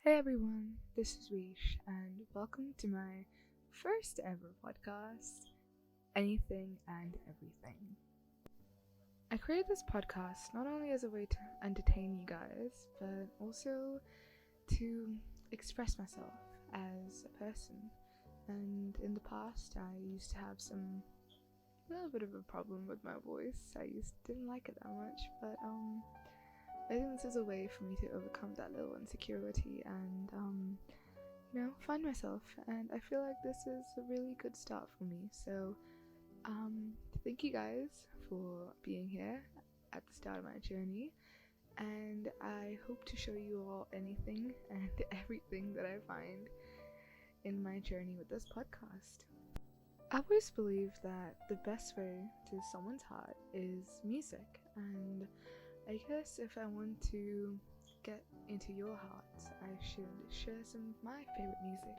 Hey everyone, this is Weesh, and welcome to my first ever podcast, Anything and Everything. I created this podcast not only as a way to entertain you guys, but also to express myself as a person. And in the past, I used to have a little bit of a problem with my voice. Didn't like it that much, but I think this is a way for me to overcome that little insecurity and, find myself. And I feel like this is a really good start for me. So, thank you guys for being here at the start of my journey. And I hope to show you all anything and everything that I find in my journey with this podcast. I always believe that the best way to someone's heart is music, and I guess if I want to get into your hearts, I should share some of my favorite music.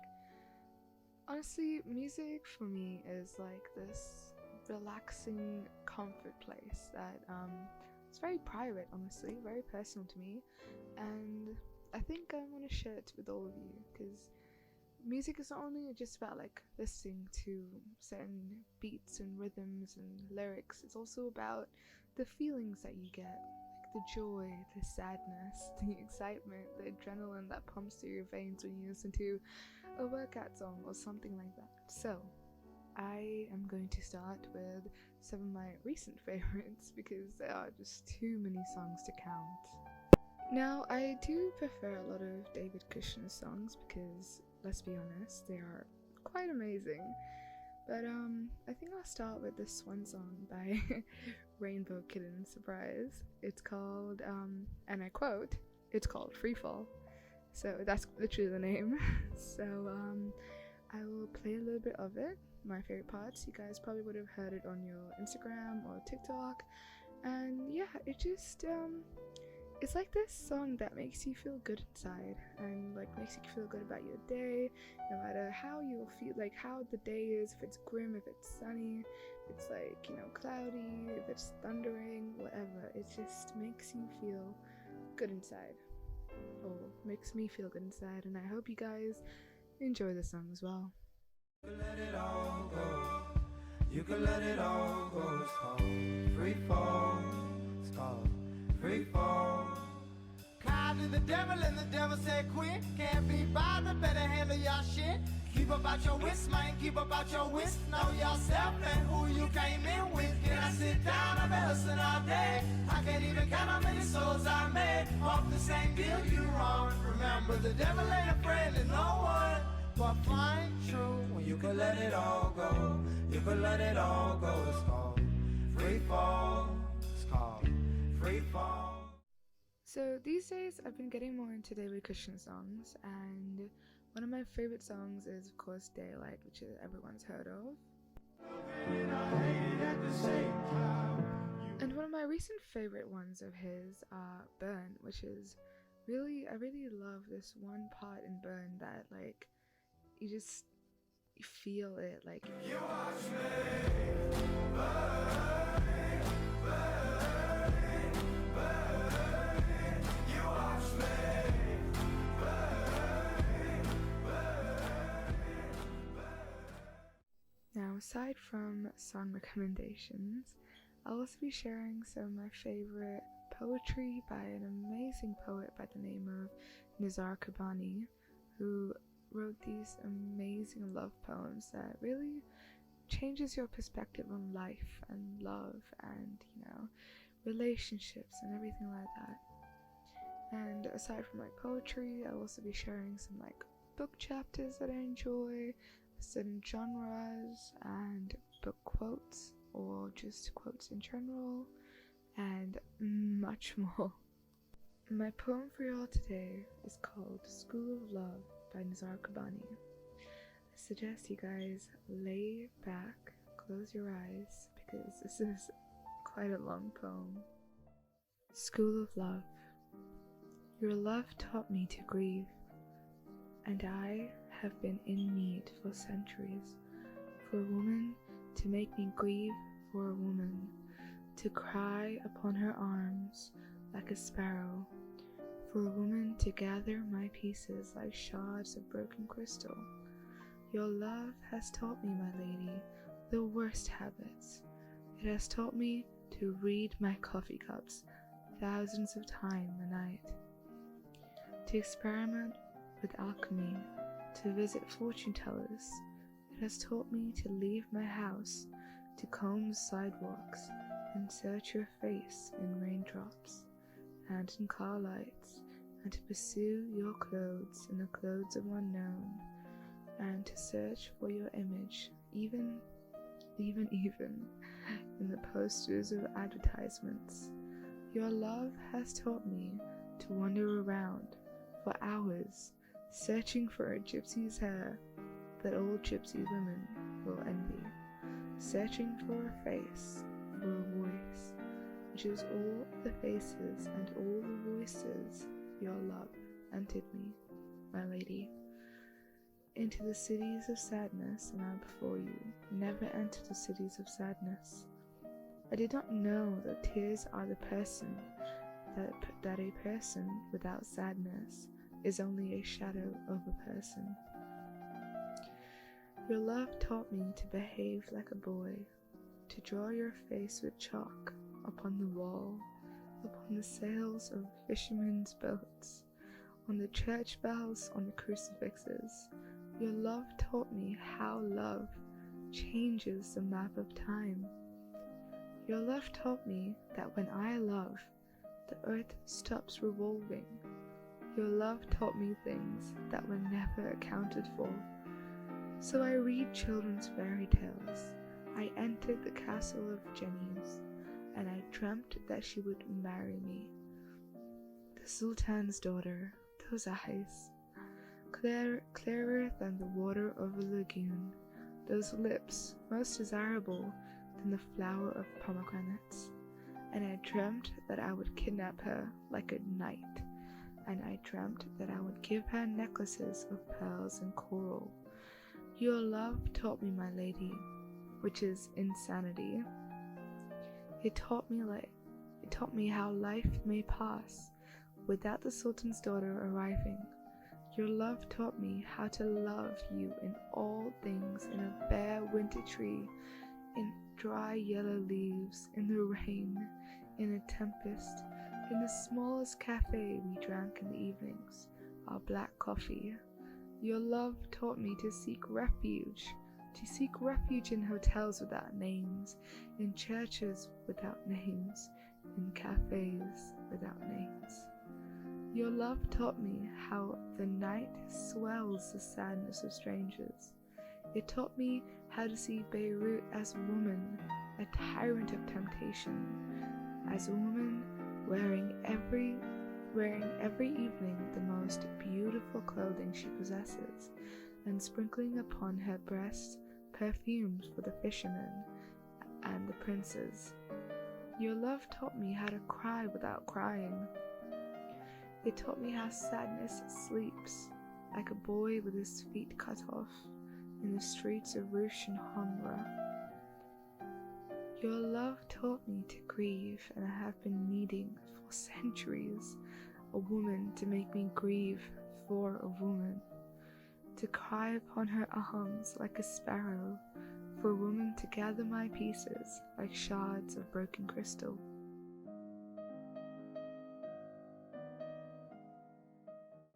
Honestly, music for me is like this relaxing comfort place that it's very private, honestly, very personal to me, and I think I want to share it with all of you because music is not only just about like listening to certain beats and rhythms and lyrics, it's also about the feelings that you get, like the joy, the sadness, the excitement, the adrenaline that pumps through your veins when you listen to a workout song or something like that. So I am going to start with some of my recent favorites because there are just too many songs to count. Now, I do prefer a lot of David Cushion's songs because, let's be honest, they are quite amazing. But I think I'll start with this one song by Rainbow Kitten Surprise. It's called, and I quote, it's called Free Fall. So that's literally the name. So I will play a little bit of it, my favorite parts. You guys probably would have heard it on your Instagram or TikTok. And yeah, it just, it's like this song that makes you feel good inside and like makes you feel good about your day, no matter how you'll feel, like how the day is, if it's grim, if it's sunny, if it's like, cloudy, if it's thundering, whatever. It just makes you feel good inside, or makes me feel good inside, and I hope you guys enjoy the song as well. Let it all go. You can let it all go. It's called free fall. It's called free fall. Cried to the devil and the devil said quit. Can't be bothered, better handle y'all shit. Keep about your wits, man, keep about your wits. Know yourself and who you came in with. Can I sit down? I've been hustling all day. I can't even count how many souls I made. Off the same deal you wrong. Remember, the devil ain't a friend to no one. But find true when you can let it all go. You can let it all go. It's called free fall. It's called free fall. So these days I've been getting more into David Cushion's songs, and one of my favorite songs is of course Daylight, which everyone's heard of. And one of my recent favorite ones of his are Burn, which is I really love this one part in Burn that like you feel it, like You watch me burn, burn, burn. You watch me burn, burn, burn. Now, aside from song recommendations, I'll also be sharing some of my favorite poetry by an amazing poet by the name of Nizar Kabani, who wrote these amazing love poems that really changes your perspective on life and love and, relationships and everything like that. And aside from like poetry, I'll also be sharing some like book chapters that I enjoy, certain genres, and book quotes, or just quotes in general, and much more. My poem for y'all today is called School of Love by Nizar Kabani. I suggest you guys lay back, close your eyes, because this is quite a long poem. School of Love. Your love taught me to grieve, and I have been in need for centuries, for a woman to make me grieve for a woman, to cry upon her arms like a sparrow, for a woman to gather my pieces like shards of broken crystal. Your love has taught me, my lady, the worst habits. It has taught me to read my coffee cups thousands of times a night, to experiment with alchemy, to visit fortune tellers. It has taught me to leave my house, to comb sidewalks and search your face in raindrops and in car lights, and to pursue your clothes in the clothes of unknown, and to search for your image even in the posters of advertisements. Your love has taught me to wander around for hours, searching for a gypsy's hair that all gypsy women will envy, searching for a face, for a voice, which is all the faces and all the voices your love entered me, my lady. Into the cities of sadness, and I before you never entered the cities of sadness. I did not know that tears are the person, that a person without sadness is only a shadow of a person. Your love taught me to behave like a boy, to draw your face with chalk upon the wall, upon the sails of fishermen's boats, on the church bells, on the crucifixes. Your love taught me how love changes the map of time. Your love taught me that when I love, the earth stops revolving. Your love taught me things that were never accounted for. So I read children's fairy tales. I entered the castle of Genies, and I dreamt that she would marry me. The Sultan's daughter, those eyes, clearer than the water of a lagoon, those lips most desirable than the flower of pomegranates. And I dreamt that I would kidnap her like a knight, and I dreamt that I would give her necklaces of pearls and coral. Your love taught me, my lady, which is insanity. It taught me how life may pass without the Sultan's daughter arriving. Your love taught me how to love you in all things, in a bare winter tree, in dry yellow leaves, in the rain, in a tempest, in the smallest cafe we drank in the evenings, our black coffee. Your love taught me to seek refuge in hotels without names, in churches without names, in cafes without names. Your love taught me how the night swells the sadness of strangers. It taught me how to see Beirut as a woman, a tyrant of temptation, as a woman wearing every evening the most beautiful clothing she possesses, and sprinkling upon her breast perfumes for the fishermen and the princes. Your love taught me how to cry without crying. It taught me how sadness sleeps, like a boy with his feet cut off, in the streets of Rouge and Hamra. Your love taught me to grieve, and I have been needing for centuries a woman to make me grieve for a woman, to cry upon her arms like a sparrow, for a woman to gather my pieces like shards of broken crystal.